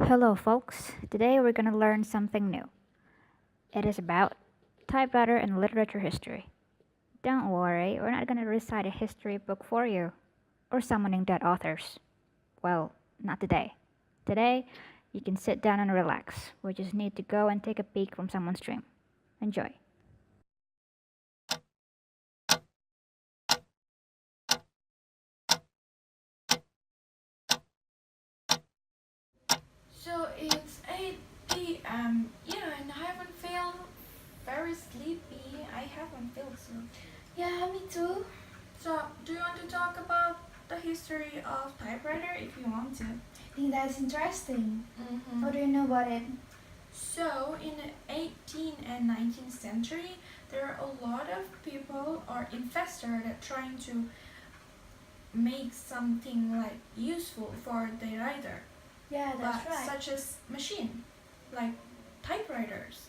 Hello, folks. Today we're going to learn something new. It is about typewriter and literature history. Don't worry, we're not going to recite a history book for you or summoning dead authors. Well, not today. Today, you can sit down and relax. We just need to go and take a peek from someone's dream. Enjoy. So it's 8 p.m. Yeah, and I haven't felt very sleepy. I haven't felt so. Yeah, me too. So, do you want to talk about the history of typewriter if you want to? I think that's interesting. Mm-hmm. How do you know about it? So, in the 18th and 19th century, there are a lot of people or investors that trying to make something like useful for the writer. Yeah, that's but right. such as machine, like typewriters.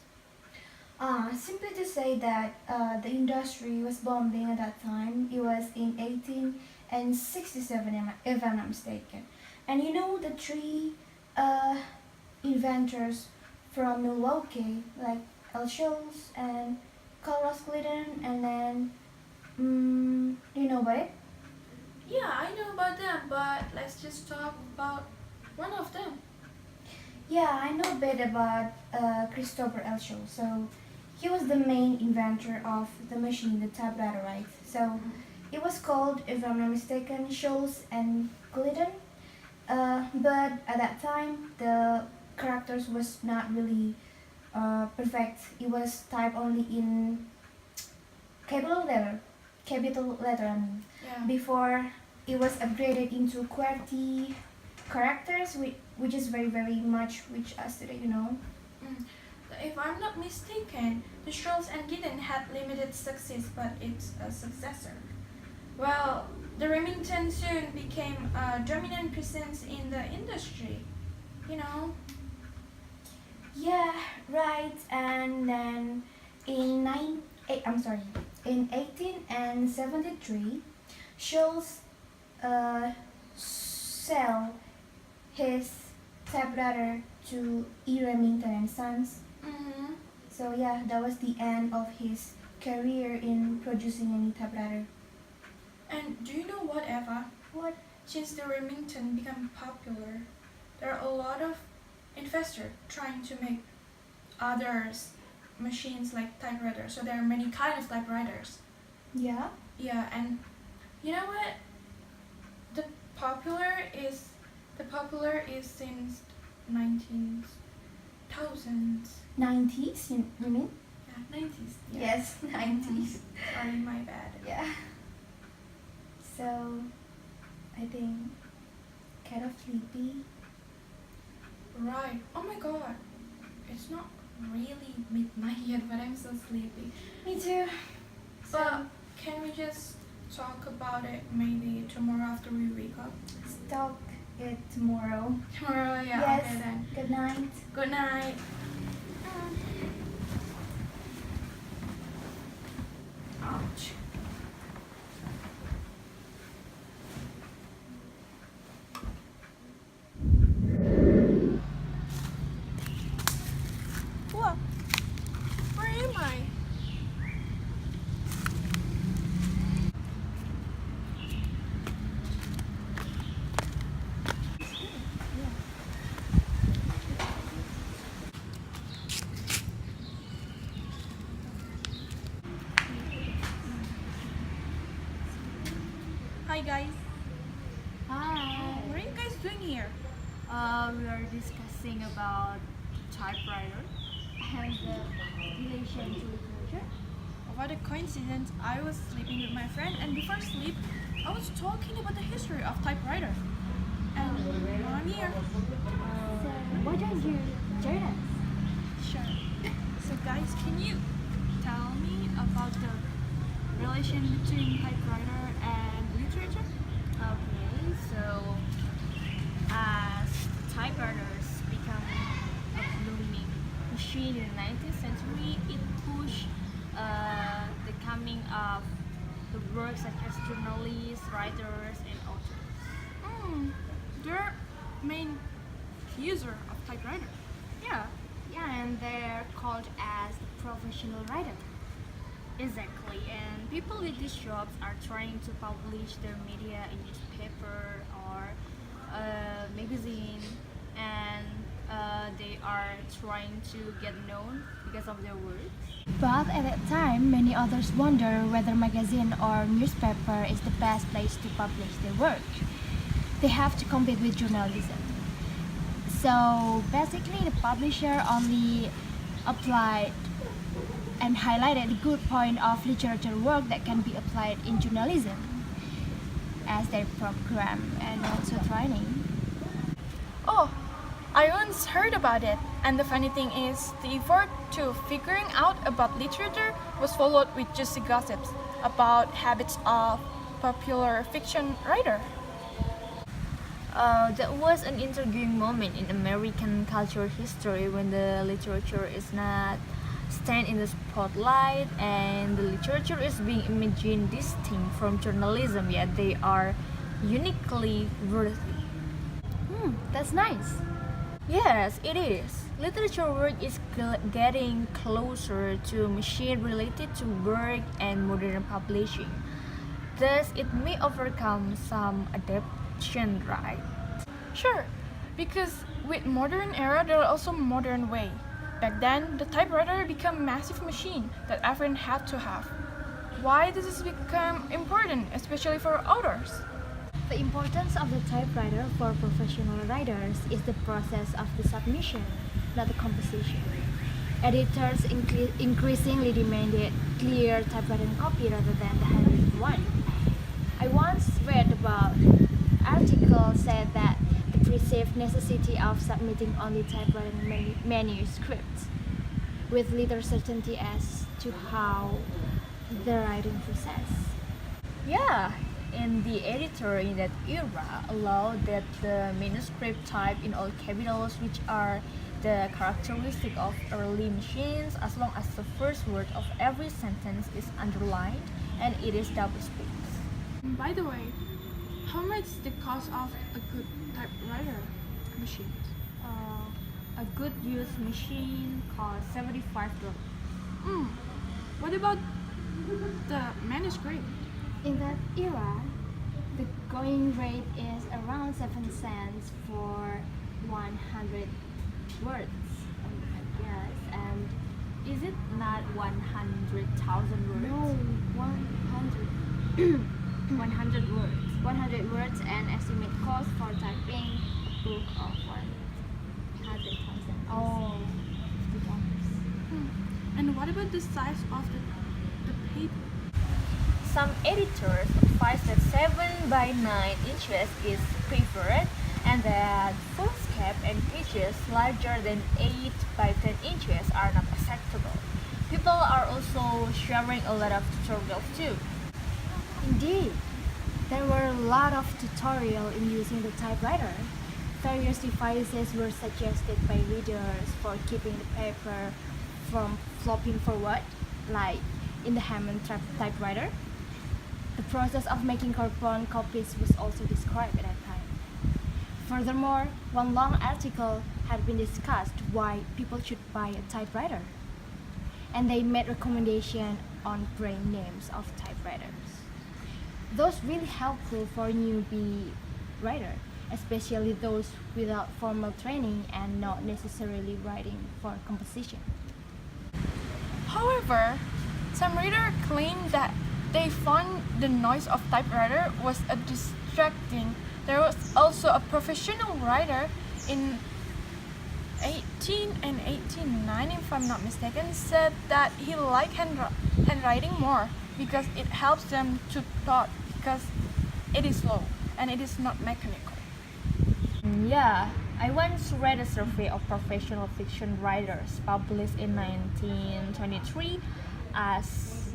Simply to say that the industry was booming at that time. It was in 1867, if I'm not mistaken. And you know the three uh, inventors from Milwaukee, like L. Schultz and Carlos Glidden, and then, do you know about it? Yeah, I know about them, but let's just talk about one of them. Yeah, I know a bit about Christopher L. Schultz. So he was the main inventor of the machine, the typewriter, right? So it was called, if I'm not mistaken, Schultz and Glidden. But at that time, the characters was not really perfect. It was typed only in capital letter, capital letter. I mean, Yeah. before it was upgraded into QWERTY characters, which is very much reach us today, you know. Mm. If I'm not mistaken, the Schultz and Gideon had limited success, but it's a successor. Well, the Remington soon became a dominant presence in the industry. You know. Yeah, right. And then in 1873, Schultz sell his typewriter to E. Remington and Sons. Mm-hmm. So yeah, that was the end of his career in producing any typewriter. And do you know what, Eva? What? Since the Remington became popular, there are a lot of investors trying to make others machines like typewriters. So there are many kind of typewriters. Yeah. Yeah, and you know what? The popular is since 19,000s. 90s, you mean? Yeah, 90s. Yeah. Yes, 90s. Sorry, my bad. Yeah. So, I think kind of sleepy. Right. Oh my god. It's not really midnight yet, but I'm so sleepy. Me too. But can we just talk about it maybe tomorrow after we wake up? Let's talk it tomorrow. Tomorrow, yeah. Yes. Okay then. Good night. Good night. Ouch. What? Where am I? Hi guys. Hi. What are you guys doing here? We are discussing about typewriter and the relation to literature. What a coincidence, I was sleeping with my friend, and before sleep, I was talking about the history of typewriter. And now I'm here. So, why don't you join us? Sure. So guys, can you tell me about the relation between typewriter and literature? Okay, so as typewriters become a blooming machine in the 19th century, it pushed the coming of the works such as journalists, writers, and authors. Their main user of typewriter. Yeah, and they're called as the professional writer. Exactly, and people with these jobs are trying to publish their media in newspaper or magazine, and they are trying to get known because of their work. But at that time, many others wonder whether magazine or newspaper is the best place to publish their work. They have to compete with journalism. So basically, the publisher only applied and highlighted the good point of literature work that can be applied in journalism as their program and also training. Oh, I once heard about it, and the funny thing is, the effort to figuring out about literature was followed with juicy gossips about habits of popular fiction writer. That was an intriguing moment in American cultural history when the literature is not stand in the spotlight and the literature is being imagined distinct from journalism, yet they are uniquely worthy. That's nice. Yes, it is. Literature work is getting closer to machine related to work and modern publishing. Thus, it may overcome some adaptation, right? Sure, because with modern era there are also modern way. Back then, the typewriter became a massive machine that everyone had to have. Why does this become important, especially for authors? The importance of the typewriter for professional writers is the process of the submission, not the composition. Editors increasingly demanded clear typewritten copy rather than the handwritten one. I once read about article said that the perceived necessity of submitting only typewritten manuscripts with little certainty as to how the writing process. Yeah, and the editor in that era allowed that the manuscript type in all capitals, which are the characteristic of early machines, as long as the first word of every sentence is underlined and it is double-spaced. By the way, how much the cost of a good typewriter machine? A good used machine costs $75. What about the manuscript? In that era, the going rate is around 7 cents for 100 words, I guess. And Is it not 100,000 words? no, 100. 100 words. 100 words and estimate cost for typing a book of 100,000. Oh. And what about the size of the paper? Some editors advise that 7 by 9 inches is preferred and that foolscap and pages larger than 8 by 10 inches are not acceptable. People are also sharing a lot of tutorials too. Indeed, there were a lot of tutorial in using the typewriter. Various devices were suggested by readers for keeping the paper from flopping forward, like in the Hammond typewriter. The process of making carbon copies was also described at that time. Furthermore, one long article had been discussed why people should buy a typewriter, and they made recommendations on brand names of typewriters. Those really helpful for newbie writer, especially those without formal training and not necessarily writing for composition. However, some readers claim that they found the noise of typewriter was a distracting. There was also a professional writer in 1889, if I'm not mistaken, said that he liked handwriting more because it helps them to thought because it is slow and it is not mechanical. Yeah, I once read a survey of professional fiction writers published in 1923 asked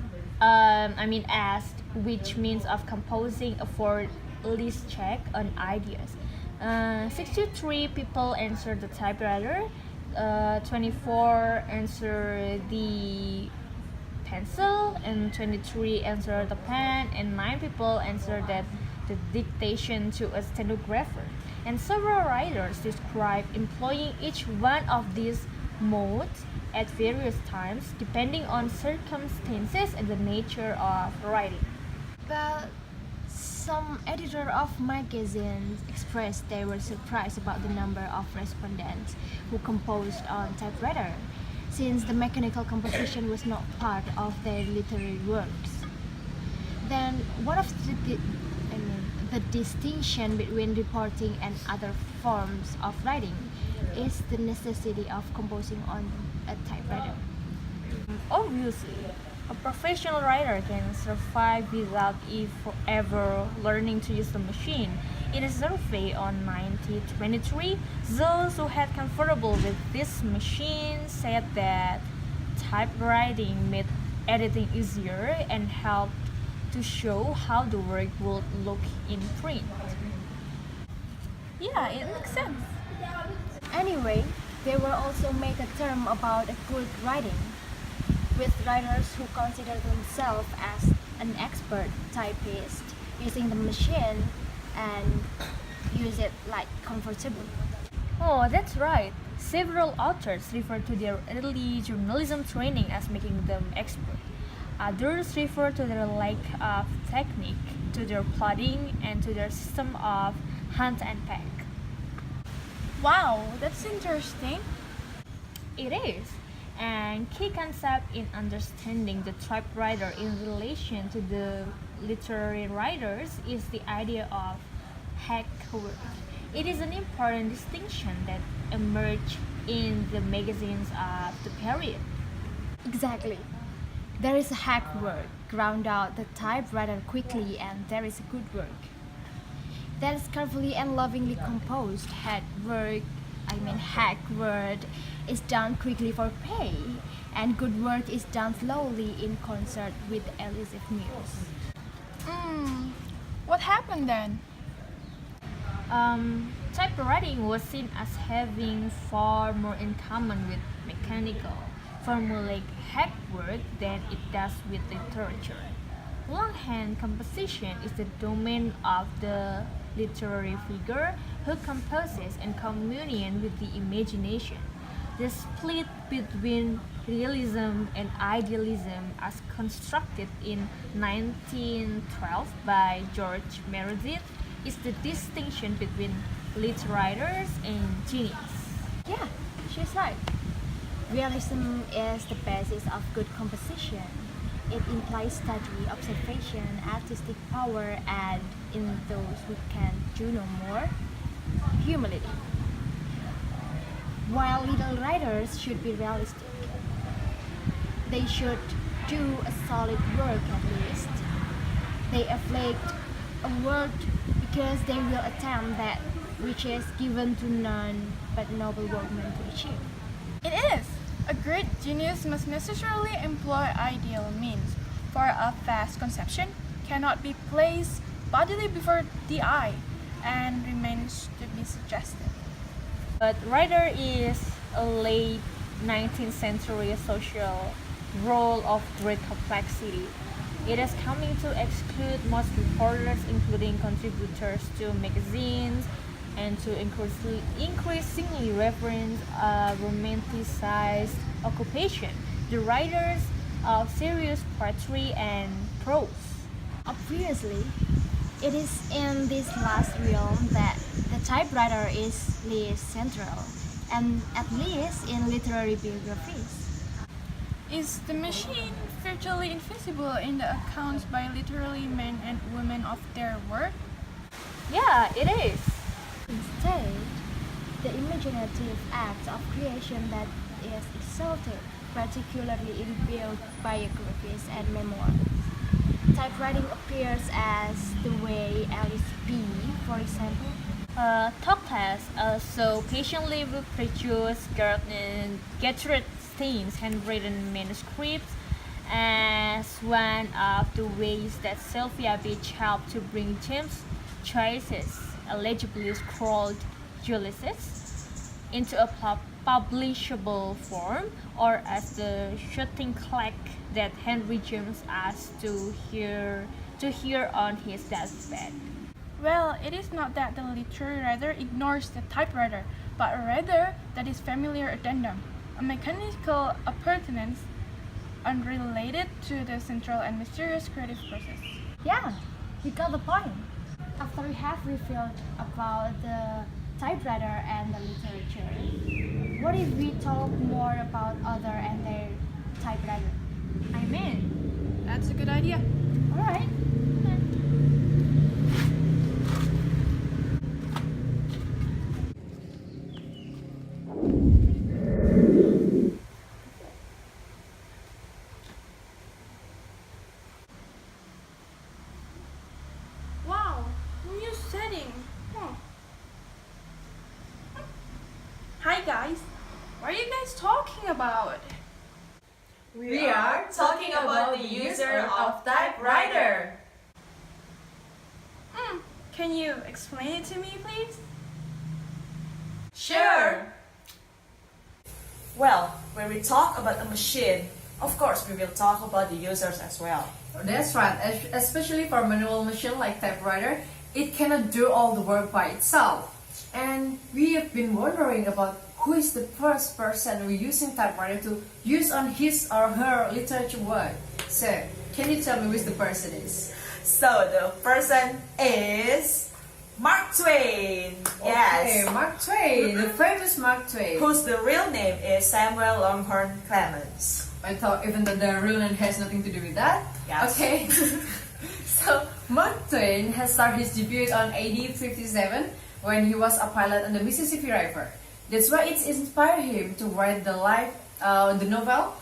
which means of composing afford least check on ideas. 63 people answered the typewriter, 24 answered the pencil, and 23 answered the pen, and 9 people answered that the dictation to a stenographer. and several writers describe employing each one of these modes at various times depending on circumstances and the nature of writing. But some editor of magazines expressed they were surprised about the number of respondents who composed on typewriter, since the mechanical composition was not part of their literary works. Then one of the distinction between reporting and other forms of writing is the necessity of composing on a typewriter. Obviously, a professional writer can survive without ever learning to use the machine. In a survey on 1923, those who had comfortable with this machine said that typewriting made editing easier and helped to show how the work would look in print. Yeah, it makes sense. Anyway, they will also make a term about a good writing, with writers who consider themselves as an expert typist using the machine and use it like comfortable. Oh, that's right. Several authors refer to their early journalism training as making them expert. Others refer to their lack of technique, to their plotting, and to their system of hunt and peck. Wow, that's interesting. It is. And key concept in understanding the typewriter in relation to the literary writers is the idea of hack work. It is an important distinction that emerged in the magazines of the period. Exactly. There is a hack work, ground out the typewriter quickly, and there is a good work. That is carefully and lovingly composed. Hack work is done quickly for pay, and good work is done slowly in concert with elusive muse. What happened then? Typewriting was seen as having far more in common with mechanical, formulaic hack work than it does with literature. Longhand composition is the domain of the literary figure who composes in communion with the imagination. The split between realism and idealism, as constructed in 1912 by George Meredith, is the distinction between lit writers and genius. Yeah, she's right. Realism is the basis of good composition. It implies study, observation, artistic power, and in those who can do no more, humility. While little writers should be realistic, they should do a solid work at least. They afflict a word because they will attempt that which is given to none but noble workmen to achieve. It is. A great genius must necessarily employ ideal means, for a fast conception cannot be placed bodily before the eye and remains to be suggested. But writer is a late 19th century social role of great complexity. It is coming to exclude most reporters, including contributors to magazines, and to increasingly reference a romanticized occupation, the writers of serious poetry and prose. Obviously, it is in this last realm that the typewriter is least central, and at least in literary biographies. Is the machine virtually invisible in the accounts by literary men and women of their work? Yeah, it is. Instead, the imaginative act of creation that is exalted, particularly in biographies and memoirs. Typewriting appears as the way Alice B., for example. Tocqueville also patiently reproduced Gertrude Stein's handwritten manuscripts as one of the ways that Sylvia Beach helped to bring James Joyce's illegibly scrawled Ulysses into a publishable form, or as the shooting clock that Henry James asked to hear on his deathbed. Well, it is not that the literary writer ignores the typewriter, but rather that is familiar addendum, a mechanical appurtenance unrelated to the central and mysterious creative process. Yeah, we got the point. After we have revealed about the typewriter and the literature, what if we talk more about other and their typewriter? I'm in. That's a good idea. Alright. Wow, new setting. Hi guys. What are you guys talking about? We are talking about the user of typewriter. Can you explain it to me, please? Sure. Well, when we talk about a machine, of course we will talk about the users as well. That's right, especially for manual machine like typewriter, it cannot do all the work by itself. And we have been wondering about who is the first person who using typewriter to use on his or her literature work. So, can you tell me who the person is? So the person is Mark Twain. Okay, Yes. Mark Twain, the famous Mark Twain. Whose the real name is Samuel Longhorn Clemens. I thought even though the real name has nothing to do with that. Yes. Okay. So Mark Twain has started his debut on 1857 when he was a pilot on the Mississippi River. That's why it inspired him to write the novel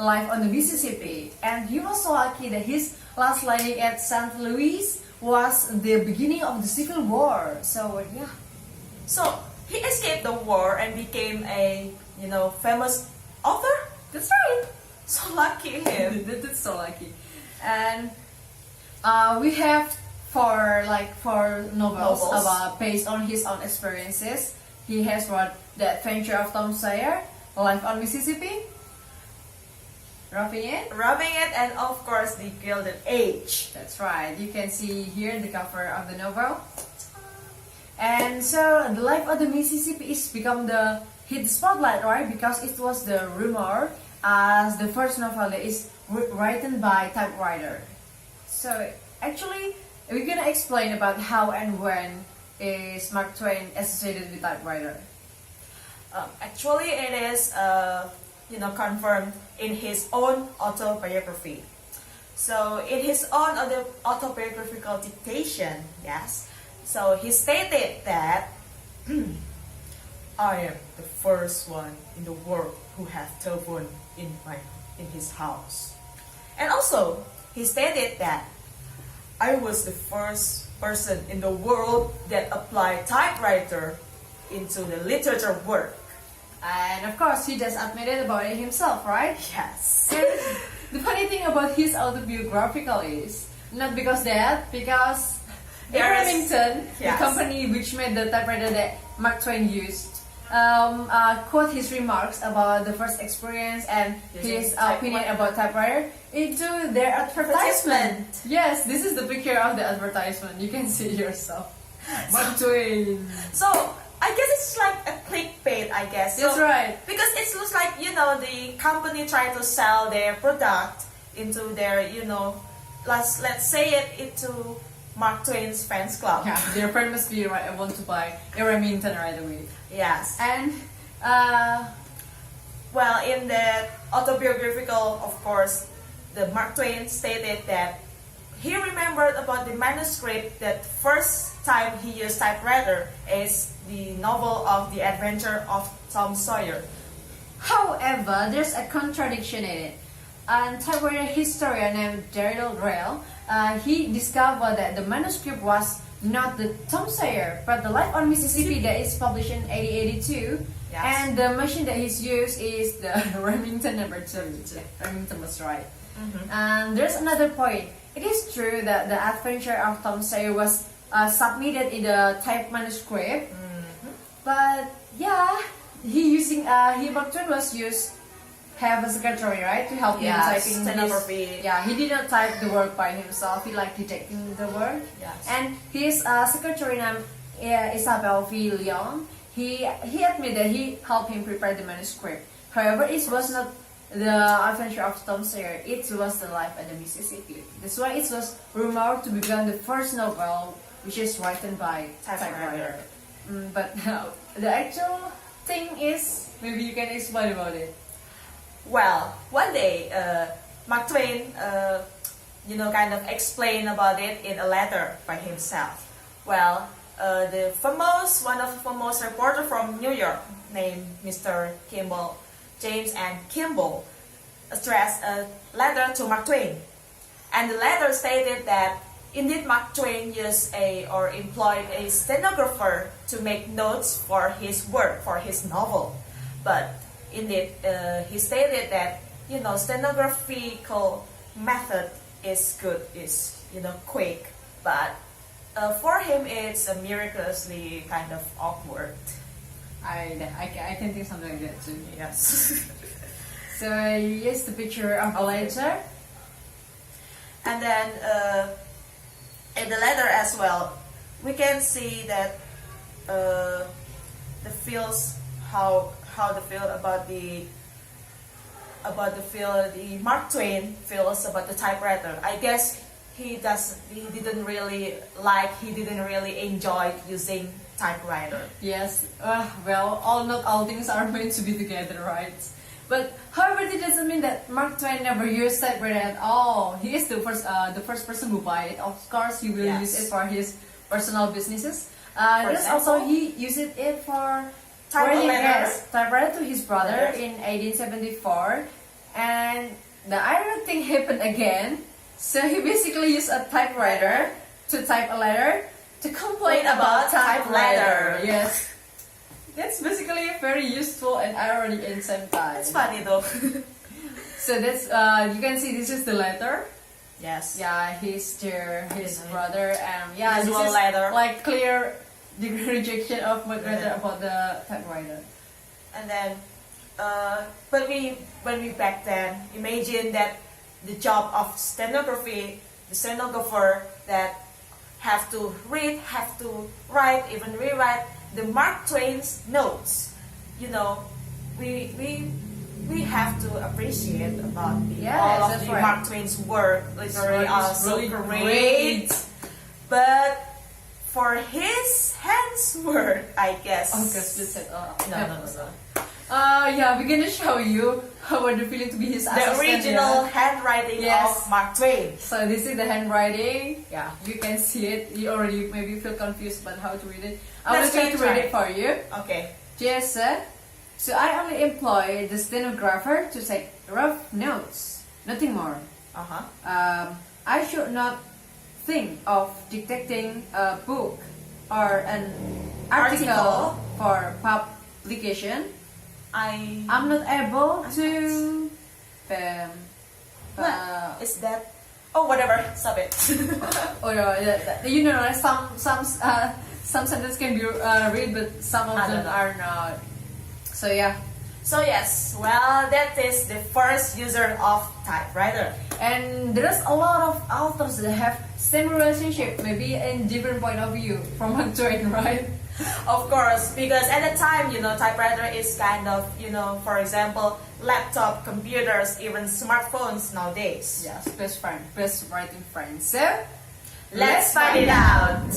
Life on the Mississippi. And he was so lucky that his last landing at St. Louis was the beginning of the Civil War. So yeah. So he escaped the war and became a famous author. That's right. So lucky him. That's so lucky. And we have four novels about based on his own experiences. He has wrote The Adventure of Tom Sawyer, Life on Mississippi, Roughing It. And of course The Gilded Age. That's right. You can see here the cover of the novel. And so The Life of the Mississippi is become the hit spotlight, right? Because it was the rumor as the first novel that is written by typewriter. So actually, we're gonna explain about how and when is Mark Twain associated with typewriter. Actually, it is confirmed in his own autobiography. So in his own autobiographical dictation, yes. So he stated that I am the first one in the world who has telephone in his house. And also, he stated that I was the first person in the world that applied typewriter into the literature work. And of course, he just admitted about it himself, right? Yes. And the funny thing about his autobiographical is not because Remington, Yes. the company which made the typewriter that Mark Twain used, quote his remarks about the first experience and Using his opinion about typewriter into their advertisement. Yes, this is the picture of the advertisement. You can see yourself. Mark Twain. So I guess it's like a clickbait, I guess. So, That's right. Because it looks like, the company trying to sell their product into their, let's say it into Mark Twain's fans club. Yeah, their friend must be right. I want to buy a Remington right away. Yes. And Well, in the autobiographical, of course, the Mark Twain stated that he remembered about the manuscript that first time he used typewriter is the novel of The Adventure of Tom Sawyer. however, there's a contradiction in it. And typewriter historian named Daryl Rell, he discovered that the manuscript was not the Tom Sawyer, but the Life on Mississippi that is published in 1882. Yes. And the machine that he's used is the Remington number 2. Remington was right. And there's another point. It is true that the Adventure of Tom Sawyer was submitted in the type manuscript, but yeah, Mark Twain was used have a secretary, right, to help him typing stenography. Yeah, he did not type the work by himself. He like detecting the work. Yes. And his secretary named Isabel V. Leon, he admitted that he helped him prepare the manuscript. However, it was not the adventure of Tom Sawyer. It was the life at the Mississippi. That's why it was rumored to become the first novel which is written by typewriter. But the actual thing is, maybe you can explain about it. Well, one day, Mark Twain, kind of explained about it in a letter by himself. Well, one of the famous reporter from New York named Mr. James and Kimball, addressed a letter to Mark Twain. And the letter stated that indeed Mark Twain employed a stenographer to make notes for his work, for his novel. But indeed, he stated that, stenographical method is good, is, quick. But for him, it's miraculously kind of awkward. I can think something like that too. Yes. So here's the picture of the letter. And then in the letter as well, we can see that the feels how the feel about the Mark Twain feels about the typewriter. I guess he didn't really enjoy using typewriter. Yes, well, not all things are meant to be together, right? But however, it doesn't mean that Mark Twain never used typewriter at all. He is the first person who buy it. Of course, he will use it for his personal businesses. There's also he used it for typewriter to his brother in 1874, and the ironic thing happened again. So he basically used a typewriter to type a letter to complain about typewriter. Yes. That's basically very useful and ironic in the same time. It's funny though. So that's you can see this is the letter. Yes. Yeah, his brother, and this this one is letter. like clear the rejection of my brother about the typewriter. And then, when we back then imagine that the job of stenography, the stenographer that have to read, have to write, even rewrite the Mark Twain's notes. We have to appreciate about all of the Mark Twain's work. Literally are so really great. But for his handwork, I guess. Oh, because you said No. yeah, we're gonna show you how the feeling to be his assistant. The original handwriting of Mark Twain. So this is the handwriting. Yeah, you can see it. You already maybe feel confused about how to read it. I will try to read it for you. Okay. Just said, so I only employ the stenographer to take rough notes, nothing more. I should not think of dictating a book or an article for publication. I'm not able to. What is that? Oh, whatever. Stop it. Oh yeah, like some sentences can be read, but some of them are not. So yeah. So yes, well, that is the first user of typewriter. And there's a lot of authors that have same relationship, maybe in different point of view from Mark Twain, right? Of course, because at the time, typewriter is kind of, for example, laptop, computers, even smartphones nowadays. Yes, best writing friend. So, let's find it out.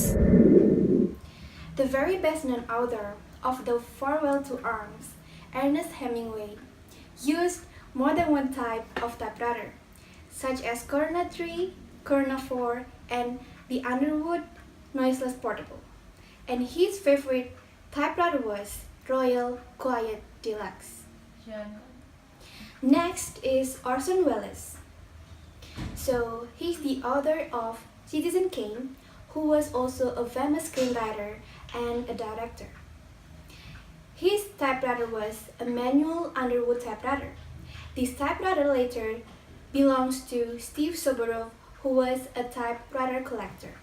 The very best known author of The Farewell to Arms, Ernest Hemingway, used more than one type of typewriter, such as Corona 3, Corona 4, and the Underwood Noiseless Portable. And his favorite typewriter was Royal Quiet Deluxe. Next is Orson Welles. So he's the author of Citizen Kane, who was also a famous screenwriter and a director. His typewriter was a manual Underwood typewriter. This typewriter later belongs to Steve Soborov, who was a typewriter collector.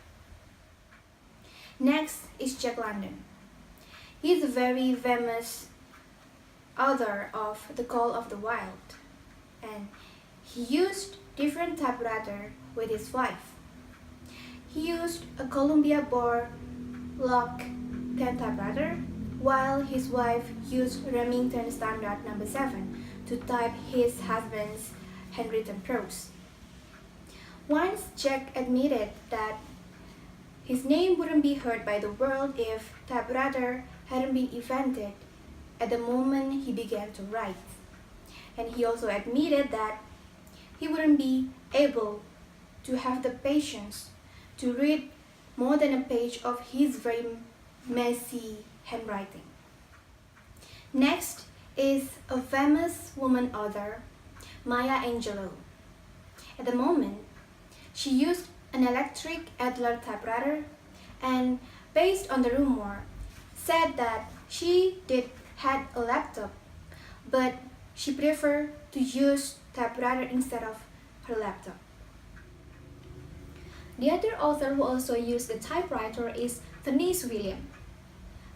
Next is Jack London. He is a very famous author of The Call of the Wild. and he used different typewriter with his wife. He used a Columbia bore lock 10 typewriter, while his wife used Remington Standard No. 7 to type his husband's handwritten prose. Once Jack admitted that his name wouldn't be heard by the world if typewriter hadn't been invented at the moment he began to write. And he also admitted that he wouldn't be able to have the patience to read more than a page of his very messy handwriting. Next is a famous woman author, Maya Angelou. At the moment, she used an electric Adler typewriter and, based on the rumor, said that she had a laptop, but she preferred to use typewriter instead of her laptop. The other author who also used the typewriter is Tennessee Williams.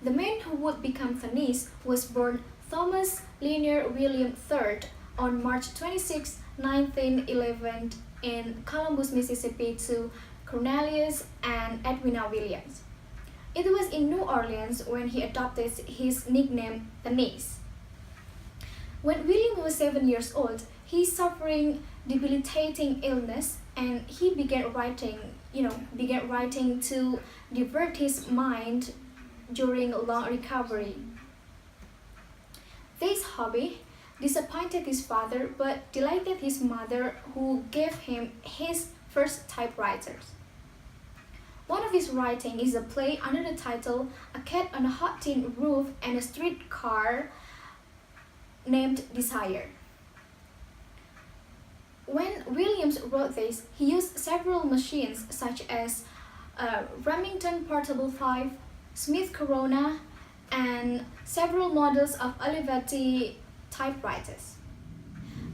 The man who would become Tennessee was born Thomas Leonard William III on March 26, 1911 in Columbus, Mississippi to Cornelius and Edwina Williams. It was in New Orleans when he adopted his nickname Tennessee. When William was 7 years old, he suffering debilitating illness and he began writing to divert his mind during a long recovery. This hobby disappointed his father but delighted his mother, who gave him his first typewriters. One of his writings is a play under the title A Cat on a Hot Tin Roof and a Streetcar named Desire. When Williams wrote this, he used several machines such as Remington Portable 5, Smith Corona, and several models of Olivetti typewriters.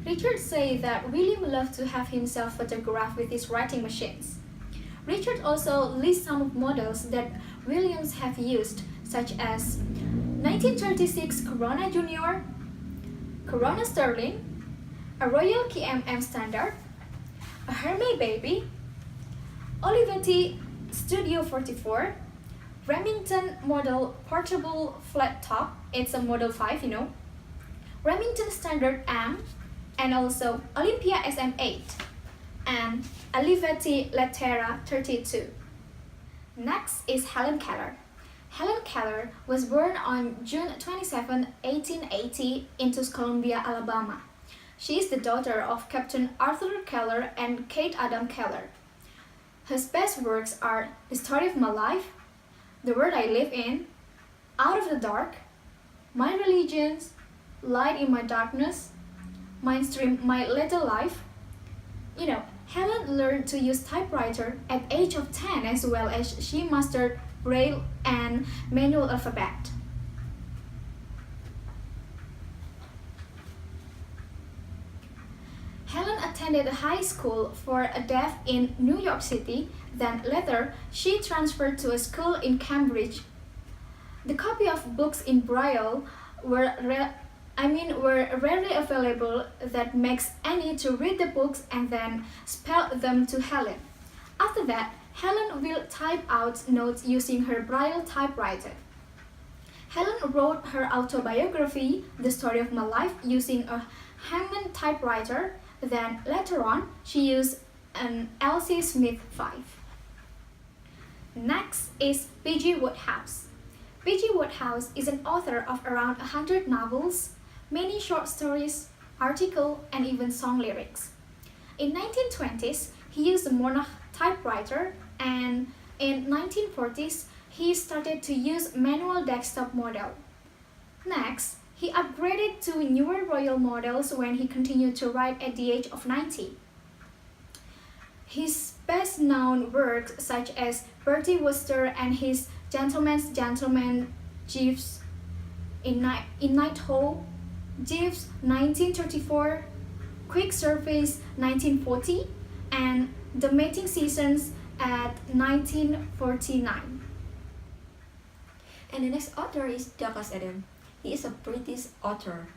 Richard said that William loved to have himself photographed with his writing machines. Richard also lists some of models that Williams have used, such as 1936 Corona Junior, Corona Sterling, a Royal KMM Standard, a Hermé Baby, Olivetti Studio 44, Remington Model Portable Flat Top, it's a Model 5, Remington Standard M, and also Olympia SM8, and Olivetti Lettera 32. Next is Helen Keller. Helen Keller was born on June 27, 1880 in Tuscumbia, Alabama. She is the daughter of Captain Arthur Keller and Kate Adam Keller. Her best works are The Story of My Life, The World I Live In, Out of the Dark, My Religions, Light in My Darkness, Mainstream My Little Life. Helen learned to use typewriter at age of 10, as well as she mastered Braille and manual alphabet. Helen attended high school for a deaf in New York City, then later she transferred to a school in Cambridge. The copy of books in Braille were rarely available. That makes Annie to read the books and then spell them to Helen. After that, Helen will type out notes using her Braille typewriter. Helen wrote her autobiography, The Story of My Life, using a Hammond typewriter. Then later on, she used an L.C. Smith 5. Next is P.G. Wodehouse. P.G. Wodehouse is an author of around 100 novels, many short stories, articles, and even song lyrics. In 1920s, he used a Monarch typewriter, and in 1940s, he started to use manual desktop model. Next, he upgraded to newer Royal models when he continued to write at the age of 90. His best-known works, such as Bertie Wooster and his Gentleman's Gentleman, Jeeves in Night Hall, Jeeves 1934, Quick Service 1940, and The Mating Seasons at 1949. And the next author is Douglas Adams. He is a British author.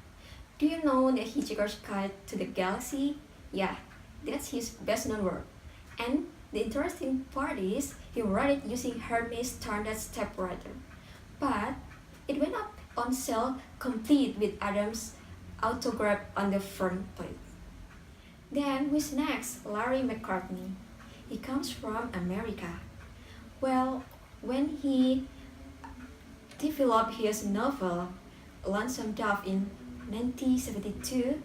Do you know the Hitchhiker's Guide to the Galaxy? Yeah, that's his best known work. And the interesting part is he wrote it using Hermes standard typewriter. But it went up on sale complete with Adam's autograph on the front plate. Then who's next? Larry McCartney. He comes from America. Well, when he developed his novel Lonesome Dove in 1972,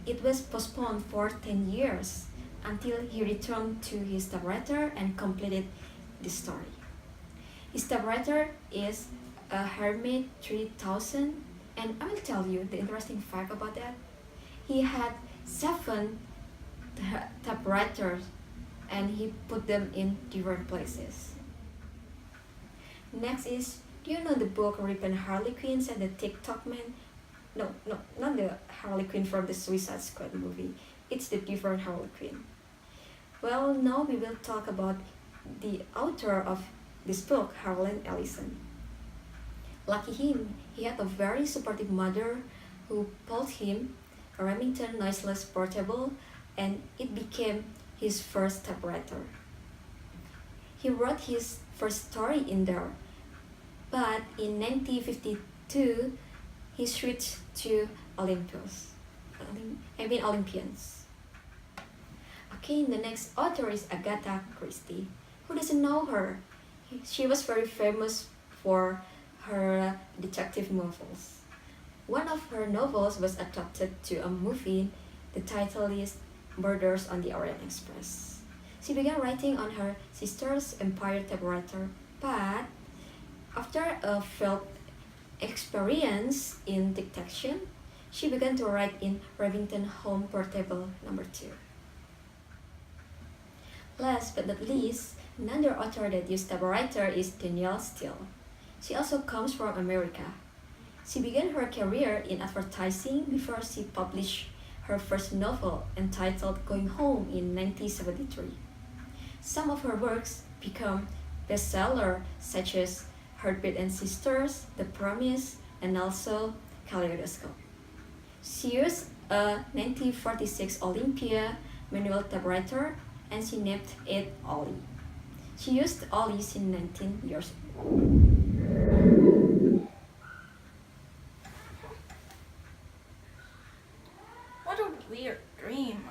it was postponed for 10 years until he returned to his typewriter and completed the story. His typewriter is a Hermes 3000, and I will tell you the interesting fact about that. He had 7 typewriters and he put them in different places. Next is, do you know the book Rippin' Harley Quinn and the TikTok Man? No, not the Harley Quinn from the Suicide Squad movie. It's the different Harley Quinn. Well, now we will talk about the author of this book, Harlan Ellison. Lucky him, he had a very supportive mother who bought him a Remington noiseless portable, and it became his first typewriter. He wrote his first story in there, but in 1952, he switched to Olympians. Okay, the next author is Agatha Christie. Who doesn't know her? She was very famous for her detective novels. One of her novels was adapted to a movie. The title is Murders on the Orient Express. She began writing on her sister's Empire typewriter, but after a failed experience in detection, she began to write in Remington Home Portable number 2. Last but not least, another author that used typewriter is Danielle Steele. She also comes from America. She began her career in advertising before she published her first novel entitled Going Home in 1973. Some of her works become bestsellers such as Heartbeat and Sisters, The Promise, and also Kaleidoscope. She used a 1946 Olympia manual typewriter and she named it Ollie. She used Ollie since 19 years old. What a weird dream.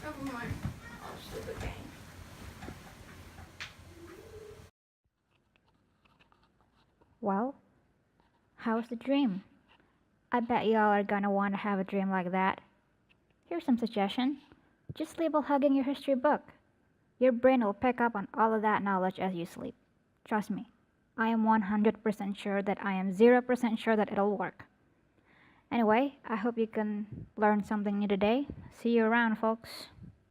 Never mind. I'll sleep again. Well, how's the dream? I bet y'all are gonna want to have a dream like that. Here's some suggestion. Just sleep while hugging your history book. Your brain will pick up on all of that knowledge as you sleep. Trust me, I am 100% sure that I am 0% sure that it'll work. Anyway, I hope you can learn something new today. See you around, folks.